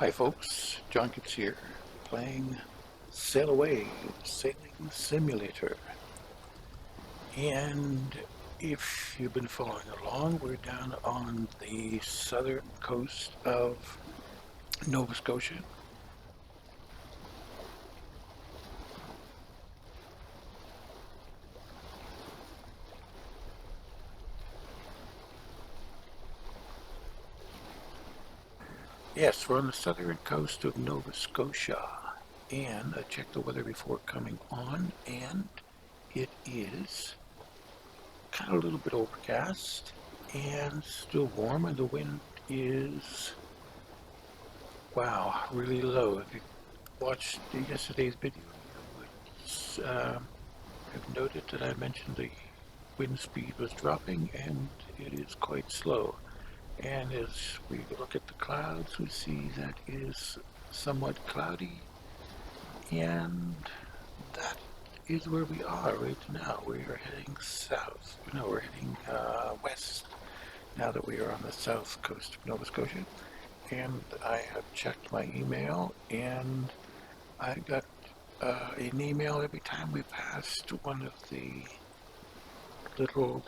Hi folks, John Gibbs here, playing Sailaway the Sailing Simulator. And if you've been following along, we're down on the southern coast of Nova Scotia. Yes, we're on the southern coast of Nova Scotia. And I checked the weather before coming on, and it is kind of a little bit overcast and still warm, and the wind is, wow, really low. If you watched yesterday's video, you would have noted that I mentioned the wind speed was dropping, and it is quite slow. And as we look at the clouds, we see that it is somewhat cloudy, and that is where we are right now. We are heading south. No, we're heading west now that we are on the south coast of Nova Scotia. And I have checked my email, and I got an email every time we passed one of the little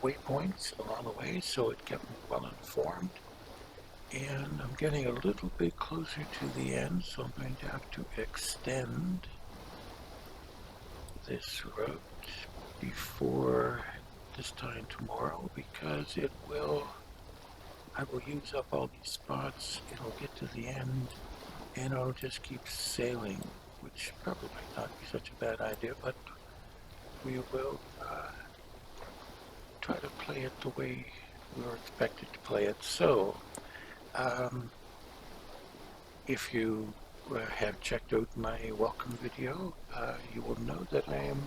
waypoints along the way, so it kept me well informed. And I'm getting a little bit closer to the end, so I'm going to have to extend this route before this time tomorrow, because I will use up all these spots. It'll get to the end and I'll just keep sailing, which probably might not be such a bad idea, but we will try to play it the way we were expected to play it. So, if you have checked out my welcome video, you will know that I am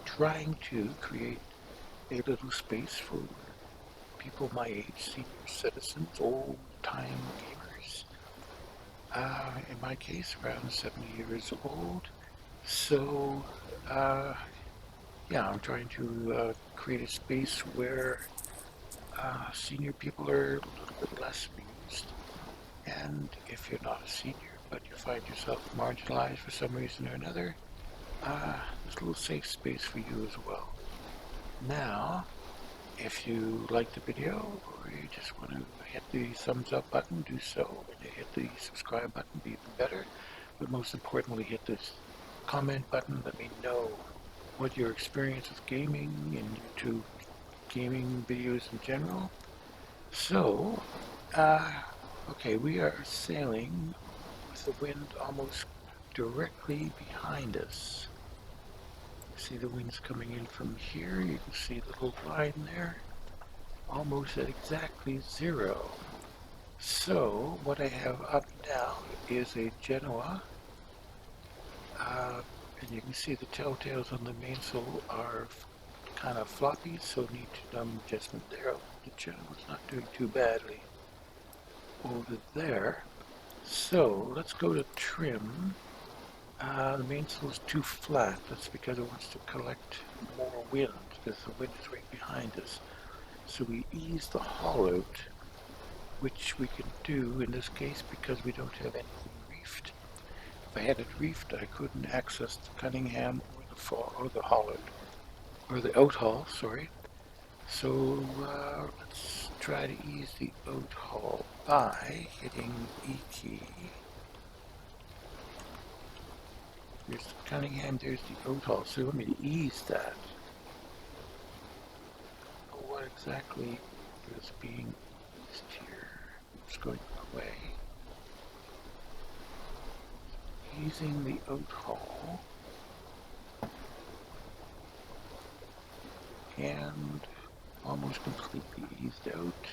trying to create a little space for people my age, senior citizens, old-time gamers. In my case, around 70 years old. So, yeah, I'm trying to create a space where senior people are a little bit less amused. And if you're not a senior, but you find yourself marginalized for some reason or another, there's a little safe space for you as well. Now, if you like the video, or you just want to hit the thumbs up button, do so. When you hit the subscribe button, be even better. But most importantly, hit this comment button. Let me know what your experience with gaming and YouTube gaming videos in general. So, okay, we are sailing with the wind almost directly behind us. See the wind's coming in from here. You can see the little line there, almost at exactly zero. So what I have up now is a Genoa, and you can see the telltales on the mainsail are kind of floppy, so need some adjustment there. The Genoa's not doing too badly over there. So let's go to trim. The mainsail is too flat. That's because it wants to collect more wind, because the wind is right behind us. So we ease the hull out, which we can do in this case because we don't have anything reefed. If I had it reefed, I couldn't access the Cunningham or the Holland, or the out hull, sorry. So let's try to ease the out hull by hitting E key. There's the Cunningham, there's the out hull. So let me ease that. What exactly is being eased here? It's going away. Easing the out hull. And almost completely eased out.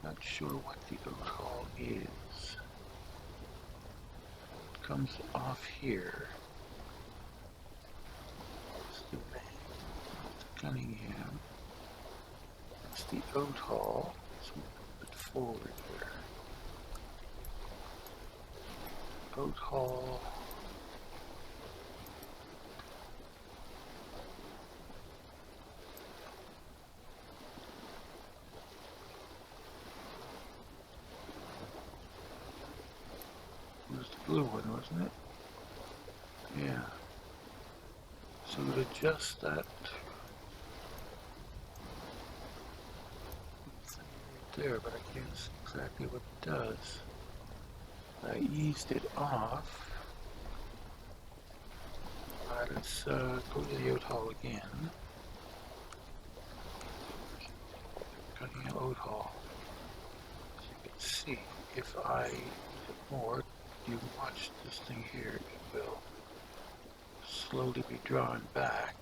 Not sure what the out hull is. It comes off here. It's the Cunningham. It's the out hull. Let's move a bit forward here. Out hull. blue one, wasn't it? Yeah. So to adjust that right there, but I can't see exactly what it does. I eased it off. Alright, let's go to the oat hole again. Cutting an oat hole. As you can see, if I use it more, you watch this thing here, it will slowly be drawn back.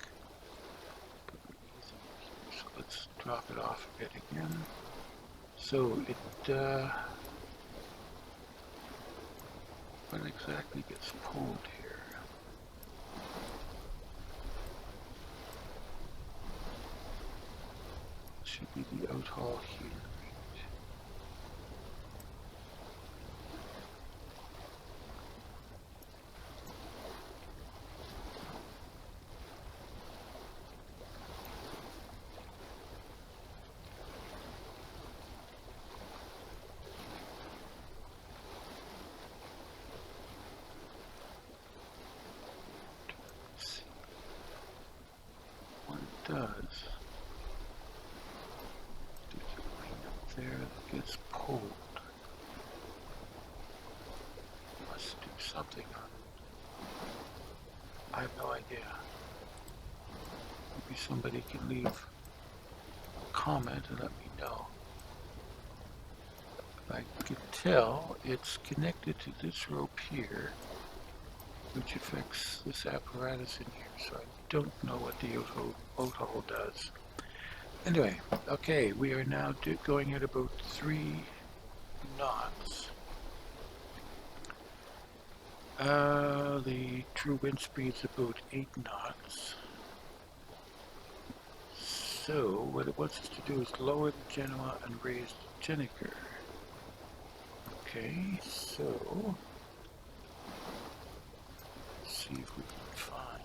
So let's drop it off a bit again. So it, what exactly gets pulled here? Should be the oat hole here. Does. There's a ring up there that gets pulled. Must do something on it. I have no idea. Maybe somebody can leave a comment and let me know. I can tell it's connected to this rope here, which affects this apparatus in here, so I don't know what the oat hole does. Anyway, okay, we are now going at about 3 knots. The true wind speed's about 8 knots. So, what it wants us to do is lower the genoa and raise the gennaker. Okay, so let's see if we can find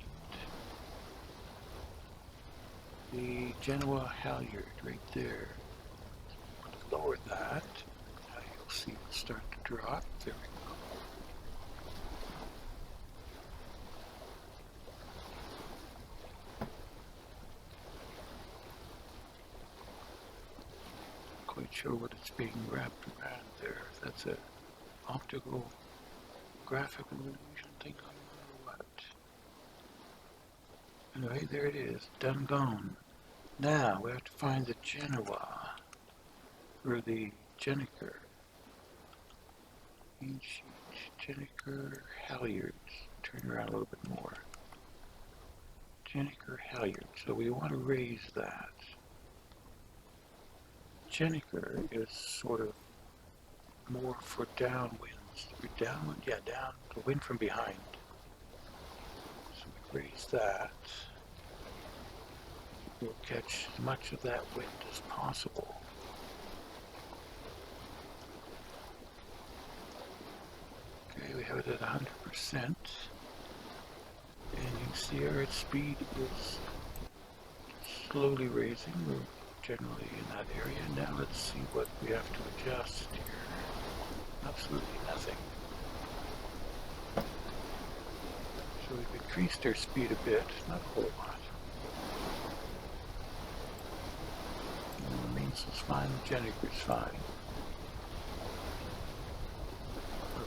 the genoa halyard right there. Lower that. Now you'll see it start to drop. There we go. Quite sure what it's being wrapped around there. If that's a optical graphical illusion thing or what. Anyway, there it is. Done gone. Now we have to find the genoa or the gennaker. Gennaker halyards. Turn around a little bit more. Gennaker halyard. So we want to raise that. Gennaker is sort of more for downwinds. Downwind, yeah, down the wind from behind. So we raise that. We'll catch as much of that wind as possible. Okay, we have it at 100%. And you can see our speed is slowly raising. We're generally in that area. Now let's see what we have to adjust here. Absolutely nothing. So we've increased our speed a bit, not a whole lot. And the mainsail's fine, the gennaker's fine.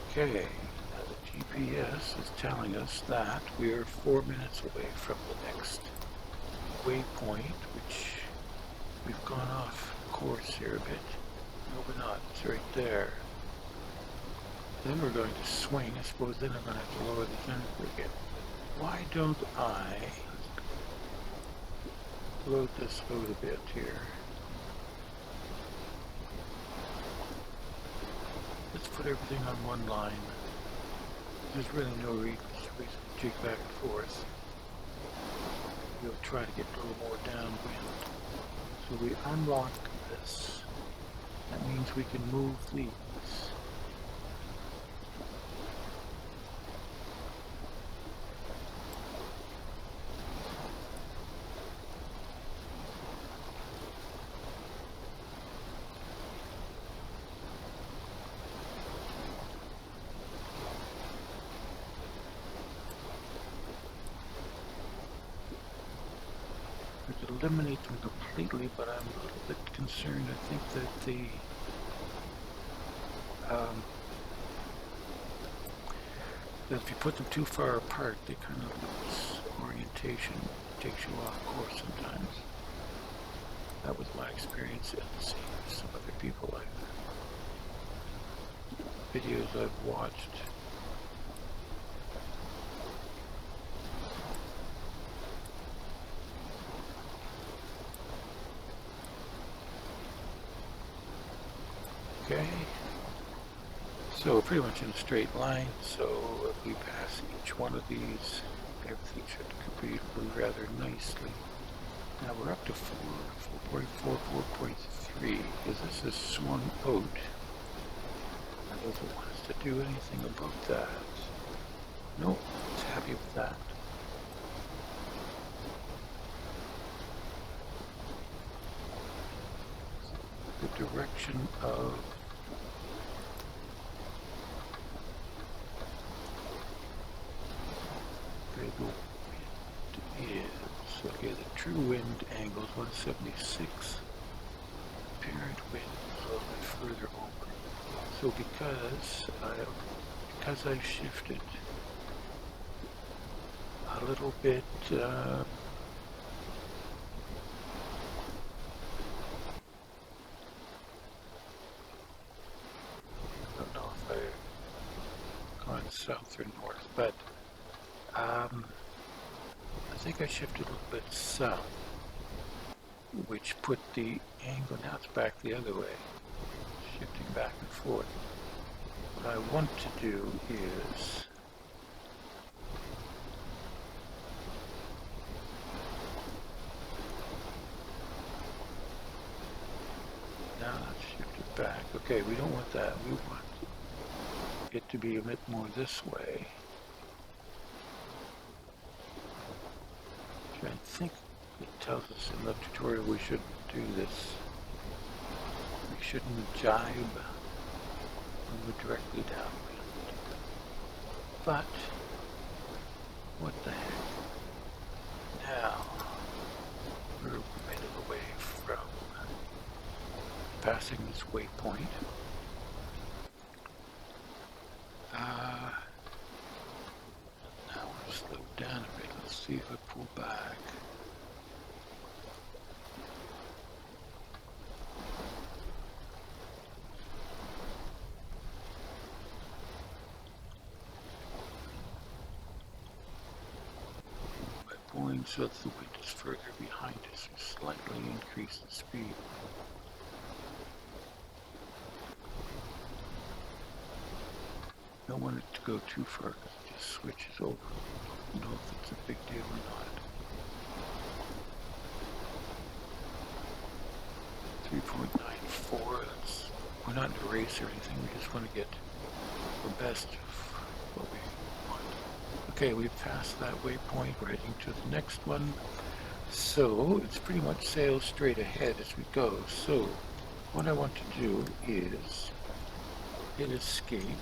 Okay, now the GPS is telling us that we are 4 minutes away from the next waypoint, which we've gone off course here a bit. No, we're not. It's right there. Then we're going to swing. I suppose then I'm going to have to lower the gennaker again. Why don't I load this out a bit here? Let's put everything on one line. There's really no reason to jig back and forth. We'll try to get a little more downwind. So we unlock this. That means we can move these. eliminate them completely, but I'm a little bit concerned. I think that that if you put them too far apart, they kind of lose orientation. It takes you off course sometimes. That was my experience, and some other people videos I've watched. Okay, so pretty much in a straight line. So if we pass each one of these, everything should complete rather nicely. Now we're up to 4.4, 4.3, because this is swung out. I don't want us to do anything about that. Nope, it's happy with that. The direction of the wind is, okay, the true wind angle is 176. Apparent wind is a little bit further over. So because I shifted a little bit, I don't know if I've gone south or north, but I think I shifted a little bit south, which put the angle, now it's back the other way, shifting back and forth. What I want to do is now let's shift it back. Okay, we don't want that. We want it to be a bit more this way. I think it tells us in the tutorial we shouldn't do this. We shouldn't jibe when we're directly downwind. But what the heck? Now we're a minute away from passing this waypoint. Now we'll slow down a bit. Let's see if I pull back. By pulling so that the wind is further behind us, we slightly increase the speed. Don't want it to go too far because it just switches over. I don't know if it's a big deal or not. 3.94, we're not in a race or anything, we just want to get the best of what we want. Okay, we've passed that waypoint, we're heading to the next one. So it's pretty much sail straight ahead as we go. So what I want to do is hit escape,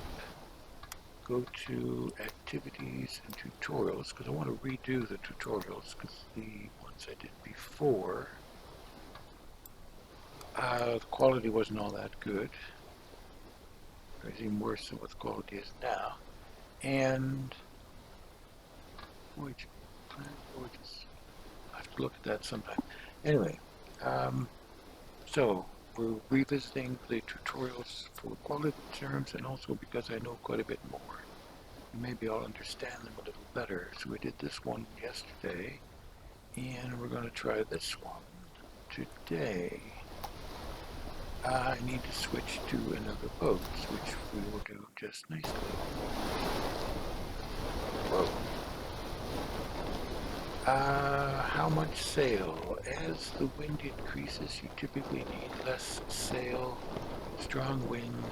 go to activities and tutorials, because I want to redo the tutorials, because the ones I did before, the quality wasn't all that good. It was even worse than what the quality is now. And voyage plan, voyages. I have to look at that sometime. Anyway, so we're revisiting the tutorials for quality terms, and also because I know quite a bit more. Maybe I'll understand them a little better. So we did this one yesterday, and we're going to try this one today. I need to switch to another boat, which we will do just nicely. Whoa. How much sail? As the wind increases, you typically need less sail, strong wind,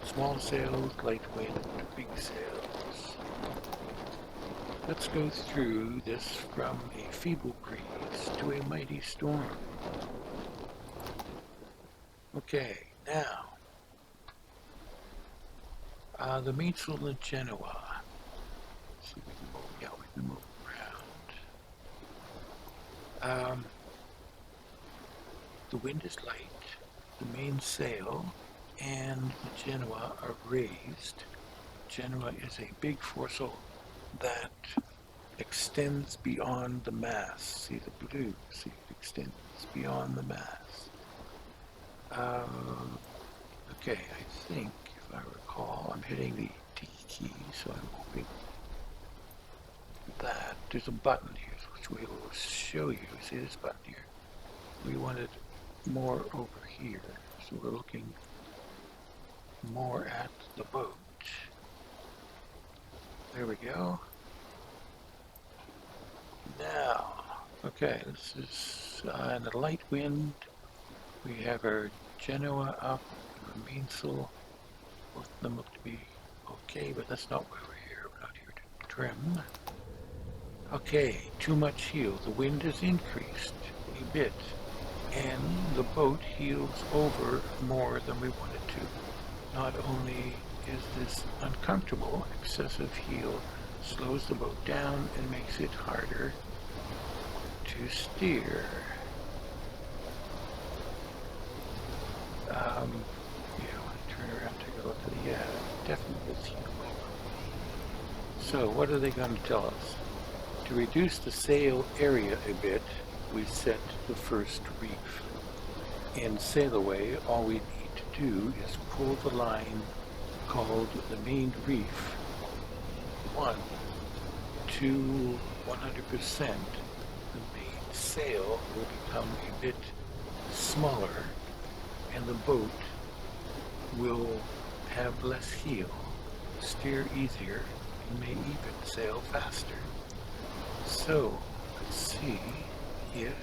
small sails, light wind, big sails. Let's go through this from a feeble breeze to a mighty storm. Okay, now, the Mainsail and Genoa. So we can move, yeah, we can move Um, the wind is light, the main sail and the genoa are raised. Genoa is a big foresail that extends beyond the mast. See the blue? See, it extends beyond the mast. Okay, I think, if I recall, I'm hitting the T key, so I'm hoping that there's a button here which we will show you. See this button here? We want it more over here, so we're looking more at the boat. There we go. Now, okay, this is in a light wind. We have our genoa up, our mainsail. Both of them look to be okay, but that's not why we're here. We're not here to trim. Okay, too much heel. The wind has increased a bit, and the boat heels over more than we want it to. Not only is this uncomfortable, excessive heel slows the boat down and makes it harder to steer. Yeah, I want to turn around, take a look at the, yeah, definitely is heel over. So what are they going to tell us? To reduce the sail area a bit, we set the first reef. In Sailaway, all we need to do is pull the line called the main reef 1 to 100%. The main sail will become a bit smaller and the boat will have less heel, steer easier, and may even sail faster. So, let's see if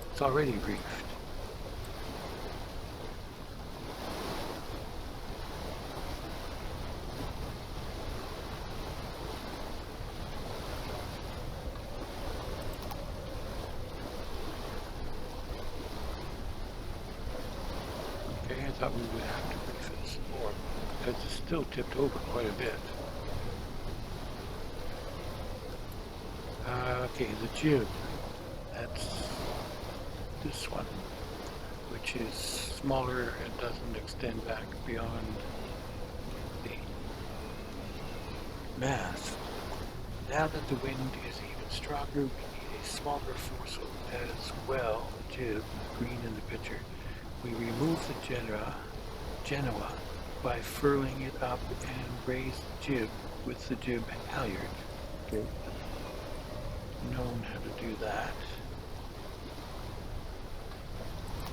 it's already reefed. Okay, I thought we would have to reef it some more because it's still tipped over quite a bit. Okay, the jib, that's this one, which is smaller and doesn't extend back beyond the mast. Now that the wind is even stronger, we need a smaller foresail as well, the jib, green in the picture. We remove the genoa by furling it up and raise the jib with the jib halyard. Okay. Known how to do that.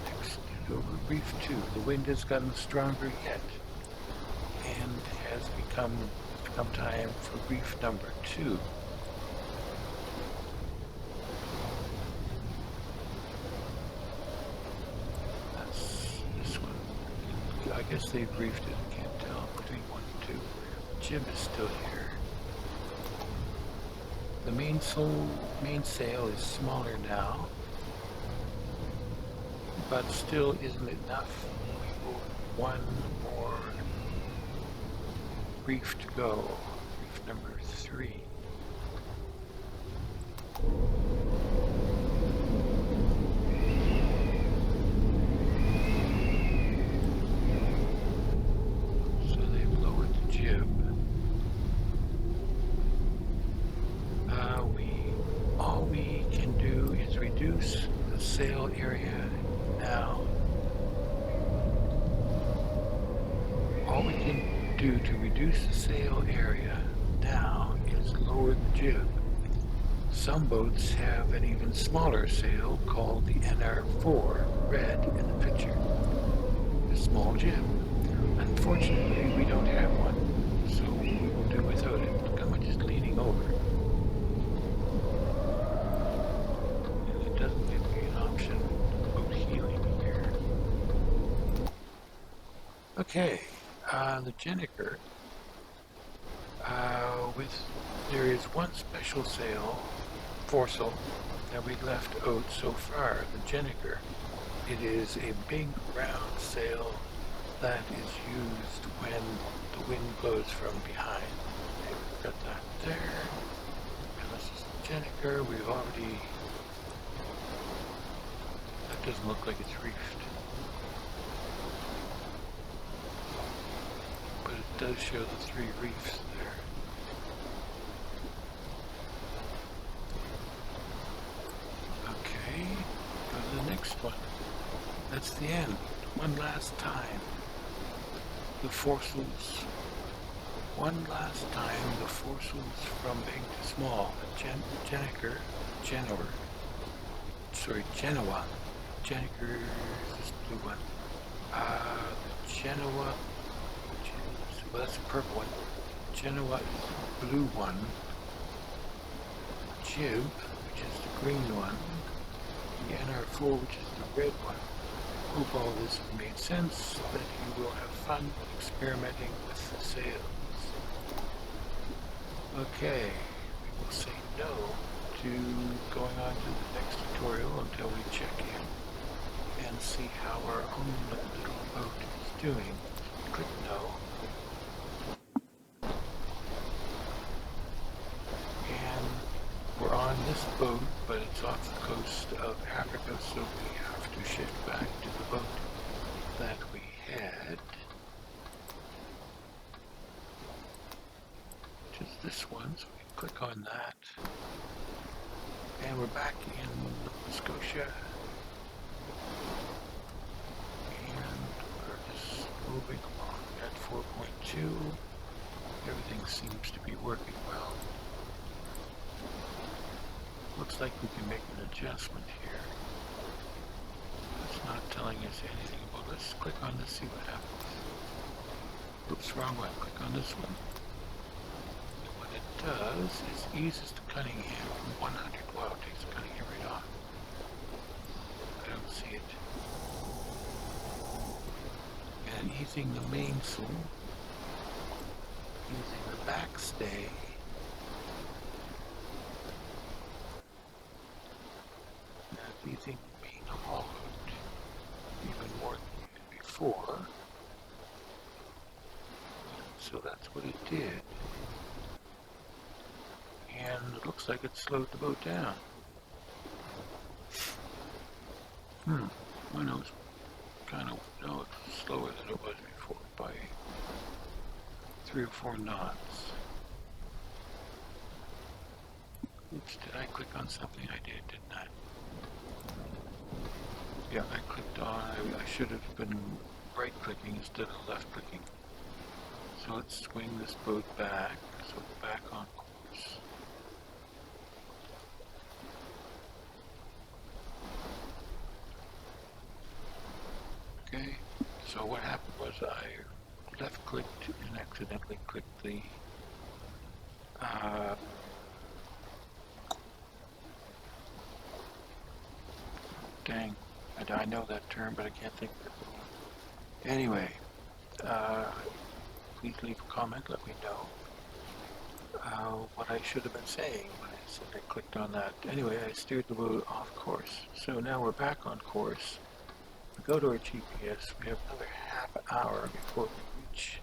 Next, over reef 2. The wind has gotten stronger yet and has become time for reef number 2. That's this one. I guess they've reefed it, I can't tell, between 1 and 2. The jib is still here. The main sail is smaller now, but still isn't enough. We will one more reef to go, reef number 3. So they've lowered the jib. All we can do is reduce the sail area now. All we can do to reduce the sail area now is lower the jib. Some boats have an even smaller sail called the NR4, red in the picture. A small jib. Unfortunately, we don't have one, so we will do without it. Look how much is leaning over. Okay, the gennaker, there is one special foresail that we left out so far, the gennaker. It is a big round sail that is used when the wind blows from behind. Okay, we've got that there, and this is the gennaker. We've already Doesn't look like it's reefed. But it does show the 3 reefs there. Okay, go to the next one. That's the end. One last time. The fossils. One last time, the fossils from big to small. The gennaker, genoa. Gennaker is this blue one. The genoa, well, that's the purple one. Genoa is the blue one. Jib, which is the green one. The NR4, which is the red one. Hope all this has made sense, that you will have fun experimenting with the sails. Okay, we will say no to going on to the next tutorial until we check in and see how our own little boat is doing. Click no. And we're on this boat, but it's off the coast of Africa, so we have to shift back to the boat that we had. Which is this one, so we can click on that. And we're back in Nova Scotia. And we're just moving along at 4.2. Everything seems to be working well. Looks like we can make an adjustment here. It's not telling us anything about this. Click on this, see what happens. Oops, wrong one. Click on this one. And what it does is eases the Cunningham from 100. Wow, it takes the Cunningham right off. I don't see it. And easing the mainsail, using the backstay, and easing being hauled even more than before. So that's what it did. And it looks like it slowed the boat down. I know it's it's slower than it was before by 3 or 4 knots. Oops, did I click on something? I did, didn't I? Yeah, I clicked on, I should have been right clicking instead of left clicking. So let's swing this boat back, so it's back on course. Okay, so what happened was I left clicked and accidentally clicked the dang, I know that term, but I can't think of it. Anyway, please leave a comment, let me know what I should have been saying when I said I clicked on that. Anyway, I steered the boat off course. So now we're back on course. We go to our GPS, we have another half hour before we reach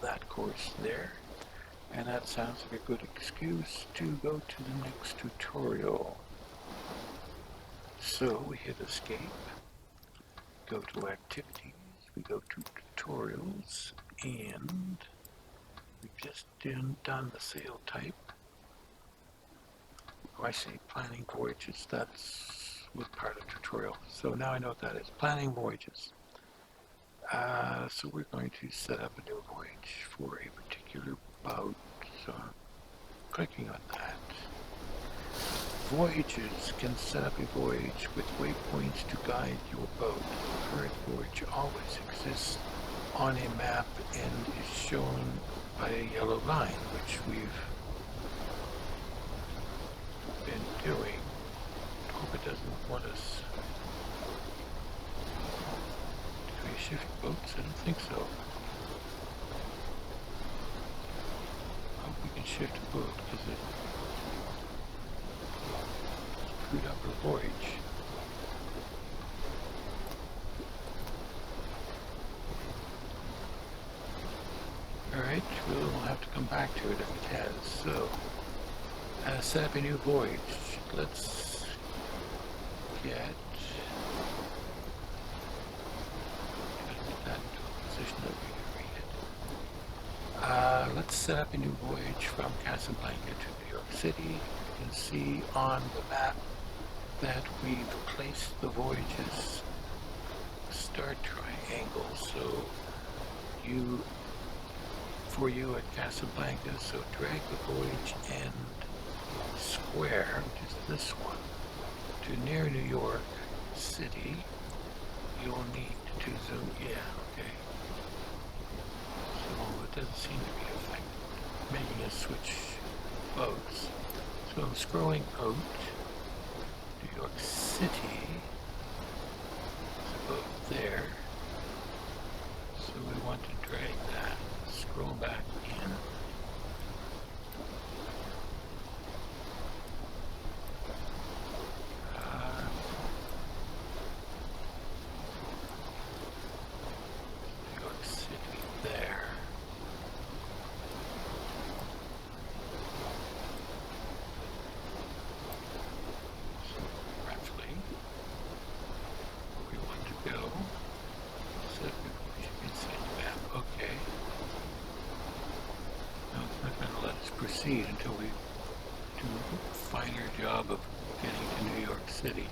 that course there. And that sounds like a good excuse to go to the next tutorial. So we hit escape, go to activities, we go to tutorials, and we've just done the sail type. Oh, I say planning voyages, that's what part of tutorial. So now I know what that is, planning voyages. So we're going to set up a new voyage for a particular boat. So I'm clicking on that. Voyages can set up a voyage with waypoints to guide your boat. The current voyage always exists on a map and is shown by a yellow line, which we've been doing. Hope it doesn't want us. Do we shift boats? I don't think so. Hope we can shift a boat because it screwed up our voyage. Alright, we'll have to come back to it if it has. So, set up a new voyage. Let's get let's set up a new voyage from Casablanca to New York City. You can see on the map that we've placed the voyage's start triangle. So for you at Casablanca, so drag the voyage end square, which is this one, to near New York City. You'll need to zoom, okay. So it doesn't seem to be making us switch boats. So I'm scrolling out. New York City is about there. So we want to drag that, scroll back in. New York City there. So roughly where we want to go. So we should inside the map. Okay. No, it's not going to let us proceed until we do a finer job of getting to New York City.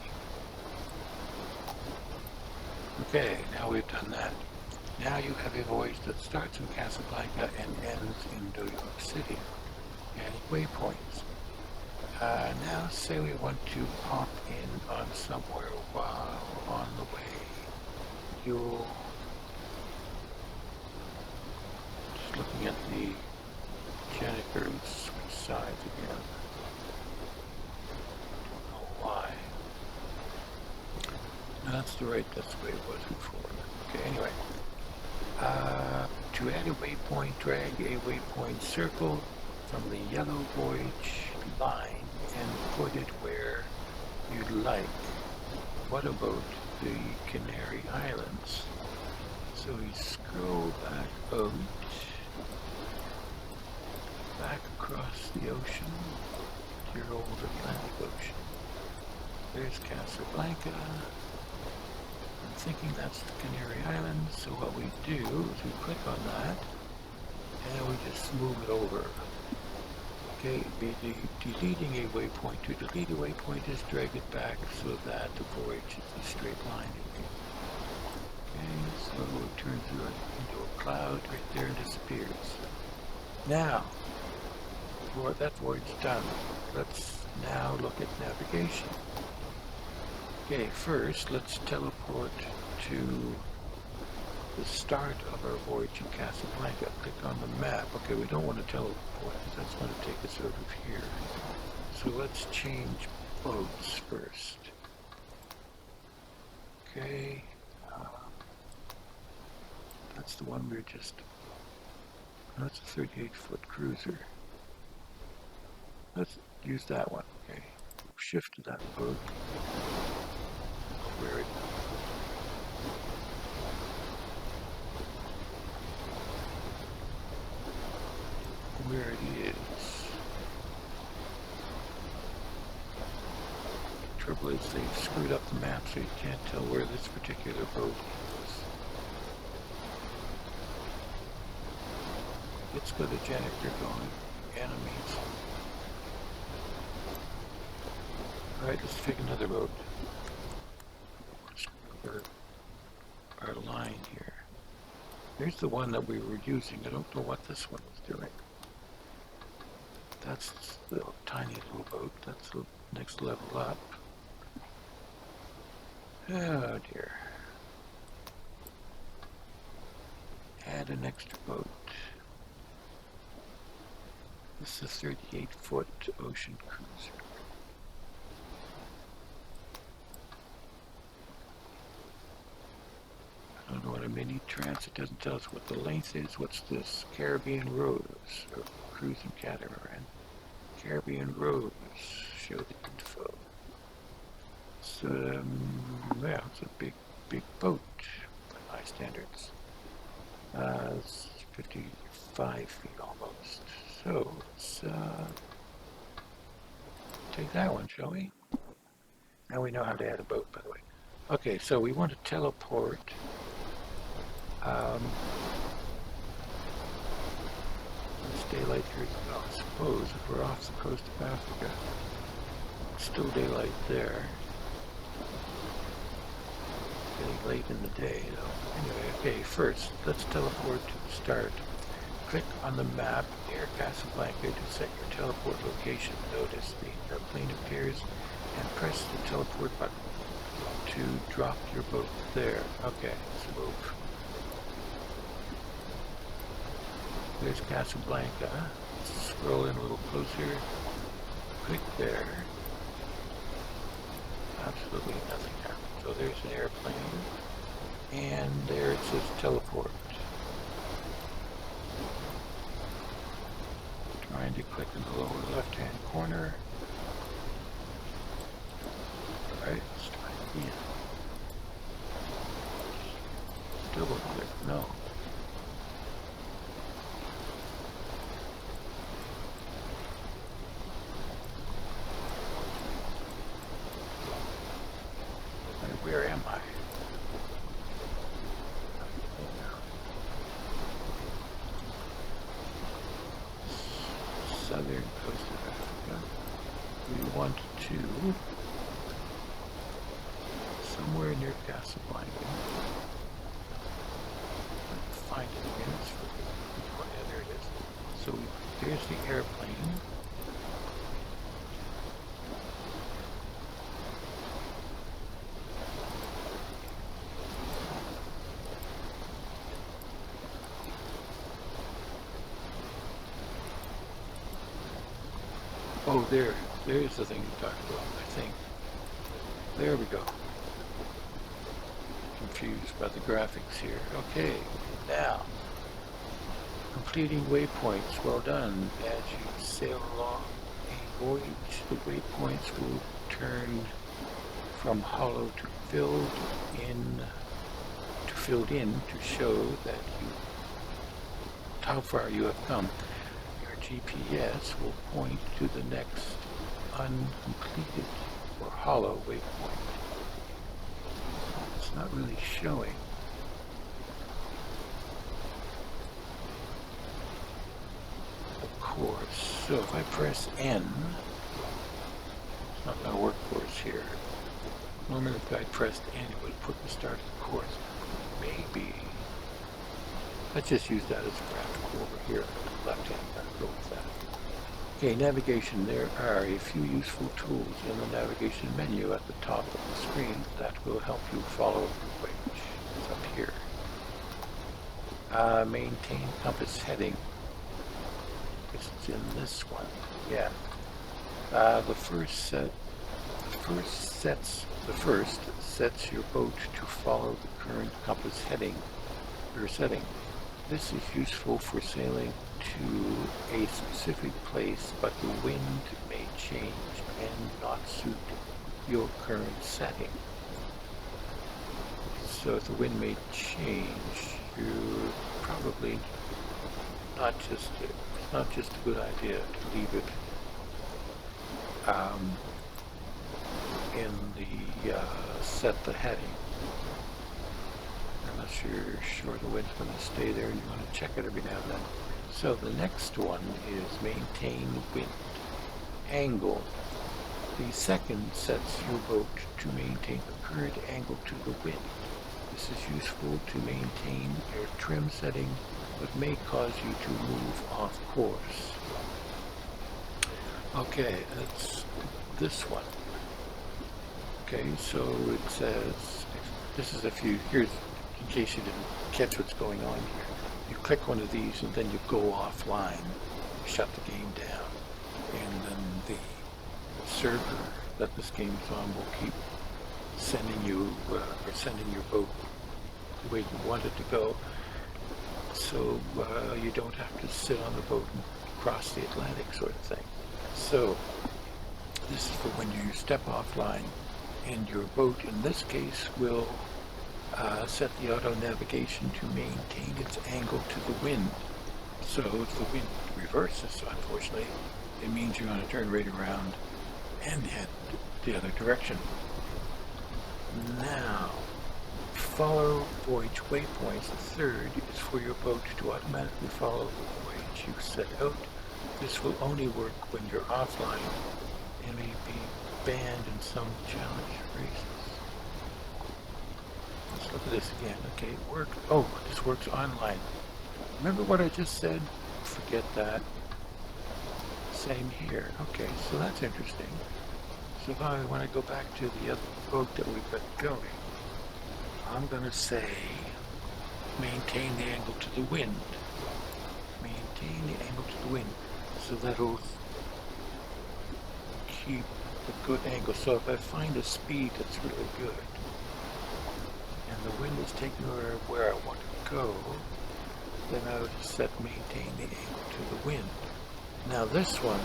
Okay, now we've done that. Now you have a voyage that starts in Casablanca and ends in New York City. Adding waypoints. Now say we want to pop in on somewhere while on the way. You'll just looking at the gennaker, switch sides again. Don't know why. No, that's the way it was before. Okay, anyway. To add a waypoint, drag a waypoint circle from the yellow voyage line and put it where you'd like. What about the Canary Islands? So we scroll back out, back across the ocean to your old Atlantic Ocean. There's Casablanca. I'm thinking that's the Canary Islands, so what we do is we click on that and we just move it over. Okay, deleting a waypoint. To delete a waypoint is drag it back so that the voyage is a straight line. Okay, so it turns into a cloud right there and disappears. Now, that voyage done. Let's now look at navigation. Okay, first let's teleport to the start of our voyage in Casablanca. Click on the map. Okay, we don't want to teleport because that's going to take us out of here. So let's change boats first. Okay, that's the one we're just, that's a 38-foot cruiser. Let's use that one. Okay, shift to that boat. Where it is. Trouble is they've screwed up the map so you can't tell where this particular boat is. It's got a gennaker going. Enemies. Alright, let's take another boat. Our line here. Here's the one that we were using. I don't know what this one was doing. That's the tiny little boat. That's the next level up. Oh dear. Add an extra boat. This is a 38-foot ocean cruiser. I don't know what a mini transit doesn't tell us what the length is. What's this? Caribbean Rose, or cruising catamaran. Caribbean Rose. Show the info. So, yeah, it's a big boat by my standards. It's 55 feet almost. So let's take that one, shall we? Now we know how to add a boat, by the way. Okay, so we want to teleport. Let's daylight here. Well, I suppose if we're off the coast of Africa, it's still daylight there. Getting late in the day, though. Anyway, okay, first, let's teleport to the start. Click on the map near Casablanca to set your teleport location. Notice the airplane appears and press the teleport button to drop your boat there. Okay, let's move. There's Casablanca. Let's scroll in a little closer. Click there. Absolutely nothing happened. So there's an airplane. And there it says teleport. Trying to click in the lower left-hand corner. Alright, let's try it again. Double click, no. Where am I? Southern coast of Africa. We want to somewhere near Casablanca. Find it again. Yeah, there it is. So there's the airplane. Oh, there's the thing you talked about, I think. There we go. Confused by the graphics here. Okay, now, completing waypoints. Well done. As you sail along a voyage, the waypoints will turn from hollow to filled in to show that how far you have come. GPS will point to the next uncompleted or hollow waypoint. It's not really showing. Of course, so if I press N, it's not going to work for us here. Normally if I pressed N, it would put the start of the course. Maybe. Let's just use that as a graphical over here. Left-hand side, go with that. Okay, navigation. There are a few useful tools in the navigation menu at the top of the screen that will help you follow the way, which is up here. Maintain compass heading. It's in this one. Yeah. The first sets your boat to follow the current compass heading or setting. This is useful for sailing to a specific place, but the wind may change and not suit your current setting. So if the wind may change, you're probably it's not just a good idea to leave it in the set the heading. Unless you're sure the wind's going to stay there and you want to check it every now and then. So the next one is maintain wind angle. The second sets your boat to maintain the current angle to the wind. This is useful to maintain your trim setting, but may cause you to move off course. Okay, that's this one. Okay, so it says, this is here's, in case you didn't catch what's going on here. You click one of these and then you go offline, shut the game down, and then the server that this game's on will keep sending you, or sending your boat the way you want it to go, so you don't have to sit on the boat and cross the Atlantic sort of thing. So this is for when you step offline, and your boat in this case will set the auto navigation to maintain its angle to the wind. So if the wind reverses, unfortunately, it means you're going to turn right around and head the other direction. Now, follow voyage waypoints. The third is for your boat to automatically follow the voyage you set out. This will only work when you're offline and may be banned in some challenge races. Let's look at this again. Okay, it worked. Oh, this works online. Remember what I just said? Forget that. Same here. Okay, so that's interesting. So if I want to go back to the other boat that we've got going, I'm going to say maintain the angle to the wind. Maintain the angle to the wind. So that'll keep a good angle. So if I find a speed that's really good, and the wind is taking me where I want to go, then I would just set maintain the angle to the wind. Now this one,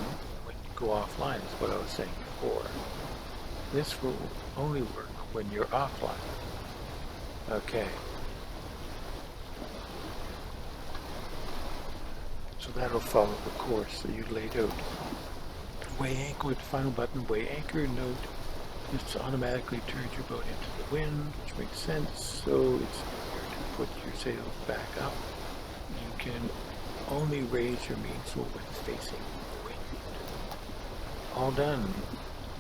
when you go offline, is what I was saying before. This will only work when you're offline. Okay. So that'll follow the course that you laid out. Weigh anchor with the final button. Weigh anchor. Note this automatically turns your boat into the wind, which makes sense. So it's easier to put your sails back up. You can only raise your mainsail when facing the wind. All done.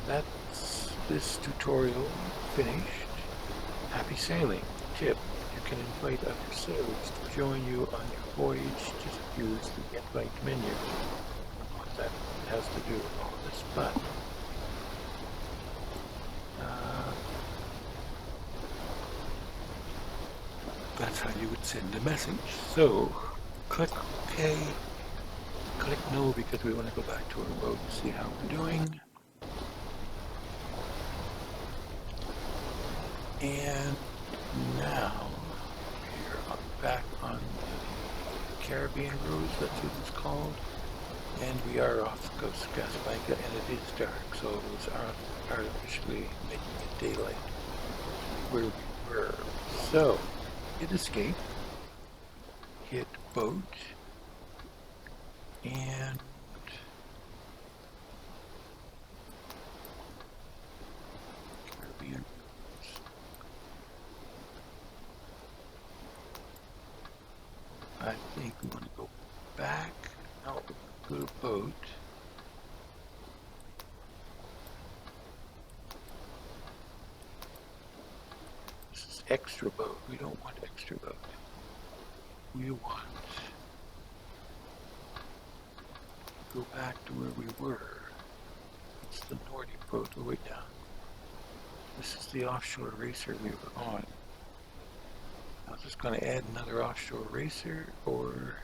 That's this tutorial finished. Happy sailing. Tip: you can invite other sailors to join you on your voyage. Just use the invite menu. I don't know what that has to do with all this, but that's how you would send a message. So click OK, click no because we want to go back to our boat and see how we're doing. And now we're back on the Caribbean Rose, that's what it's called. And we are off the coast of Casablanca, and it is dark, so it was artificially making it daylight where we were. So, hit escape, hit boat, and Caribbean Rose. I think we want to go back. No, go to boat. This is extra boat. We don't want extra boat. We want to go back to where we were. It's the Nordic boat all the way down. This is the offshore racer we were on. I was just going to add another offshore racer, or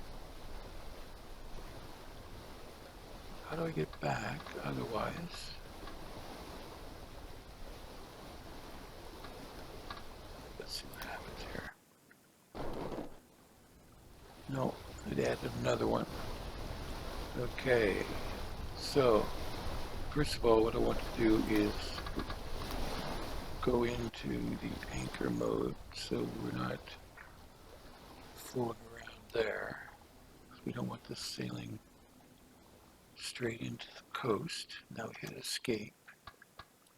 how do I get back otherwise? Let's see what happens here. No, it added another one. Okay, so first of all, what I want to do is go into the anchor mode so we're not floating around there. We don't want this sailing straight into the coast. Now hit escape.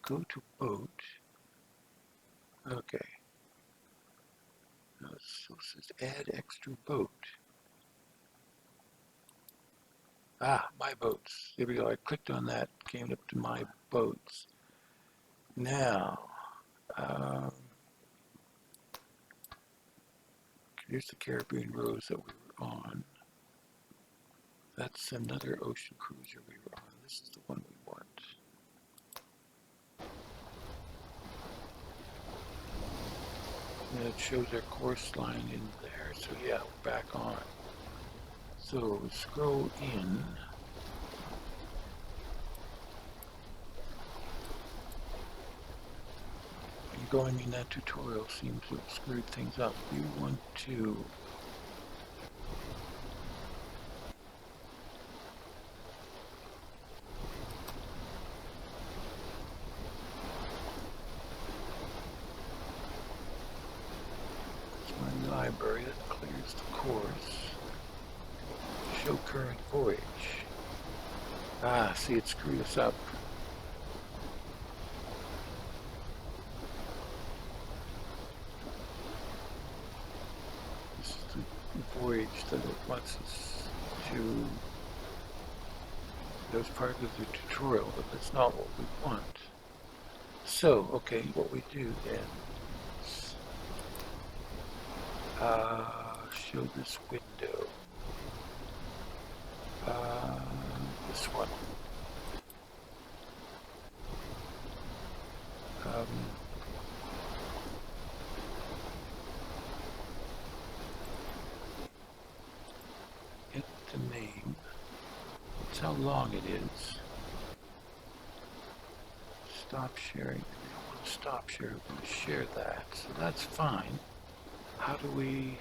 Go to boat. Okay. Now so it says add extra boat. Ah, my boats. There we go. I clicked on that, came up to my boats. Now, here's the Caribbean Rose that we were on. That's another ocean cruiser we were on. This is the one we want. And it shows our course line in there. So yeah, we're back on. So scroll in. And going in that tutorial seems to have screwed things up. We want to library that clears the course. Show current voyage. Ah, see, it screwed us up. voyage that it wants us to. That was part of the tutorial, but that's not what we want. So, okay, what we do then is show this window. This one. Get the name. It's how long it is. Stop sharing. I don't want to stop share. We're going to share that. So that's fine. How do we...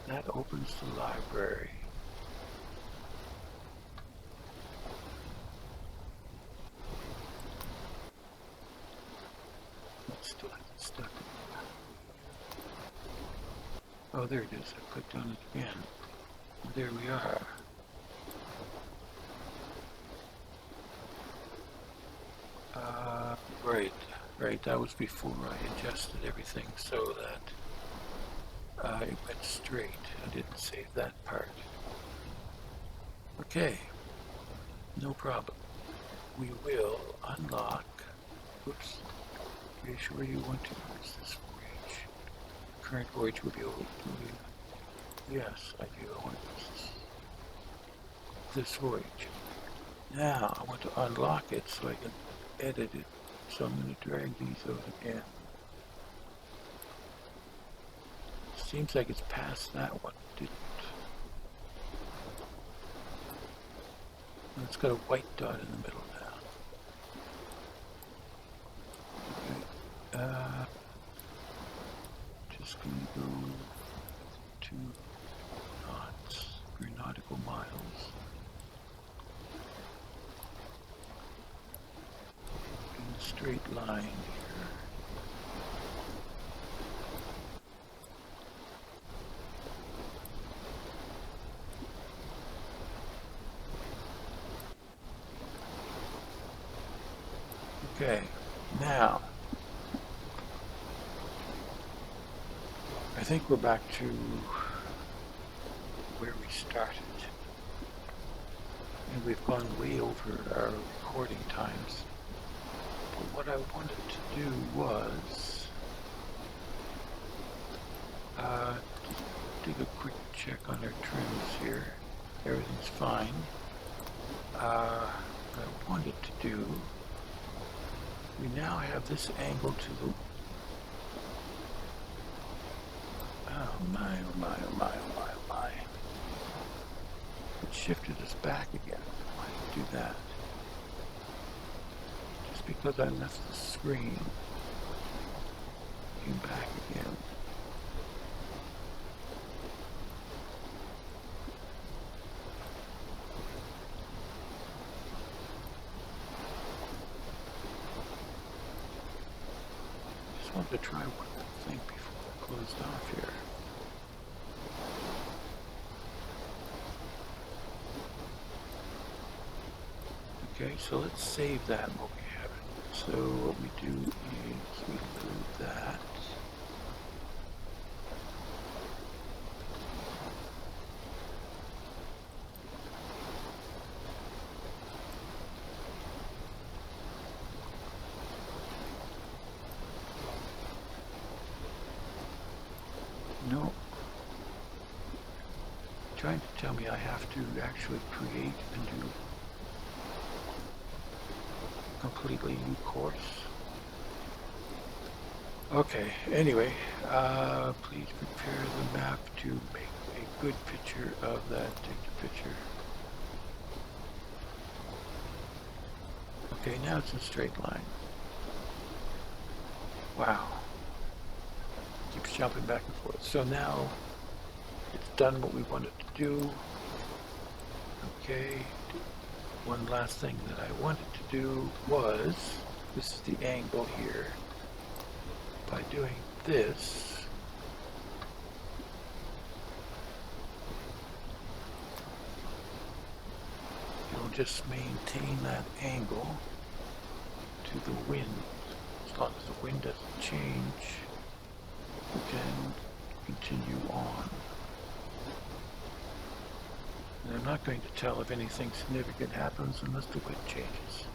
That opens the library. Let's still have it stuck. Oh, there it is. I clicked on it again. There we are. Right. That was before I adjusted everything so that it went straight. I didn't save that part. Okay, no problem. We will unlock. Oops. Are you sure you want to use this voyage? Current voyage will be able to. Yes, I do. I want to use this voyage. Now I want to unlock it so I can edit it. So I'm going to drag these over again. Seems like it's past that one. Didn't. It's got a white dot in the middle now. Okay. Just going to go 2 knots per nautical miles. In a straight line here. Okay, now, I think we're back to where we started. And we've gone way over our recording times. But what I wanted to do was take a quick check on our trims here. Everything's fine. What I wanted to do, we now have this angle to the... Oh my, oh my, oh my, oh my, oh my. It shifted us back again. Why did it do that? Just because I left the screen. Came back again. I wanted to try one more thing before I closed off here. Okay, so let's save that while we have it. So what we do is we load that. No. Trying to tell me I have to actually create a new, completely new course. Okay, anyway, please prepare the map to make a good picture of that. Take the picture. Okay, now it's in straight line. Wow. Keeps jumping back and forth. So now it's done what we wanted to do. Okay. One last thing that I wanted to do was, this is the angle here. By doing this, it'll just maintain that angle to the wind. as long as the wind doesn't change, we can continue on. And I'm not going to tell if anything significant happens unless the wind changes.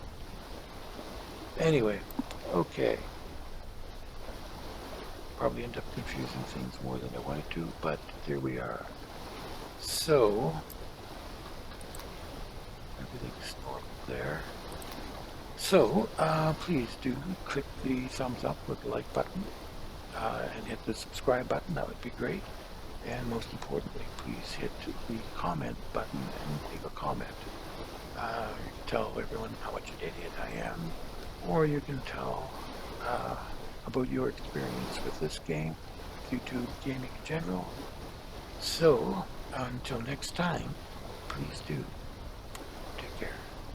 Anyway, okay. Probably end up confusing things more than I wanted to, but there we are. So, everything's normal there. So, please do click the thumbs up with the like button and hit the subscribe button. That would be great. And most importantly, please hit the comment button and leave a comment. You can tell everyone how much an idiot I am, or you can tell about your experience with this game, YouTube gaming in general. So, until next time, please do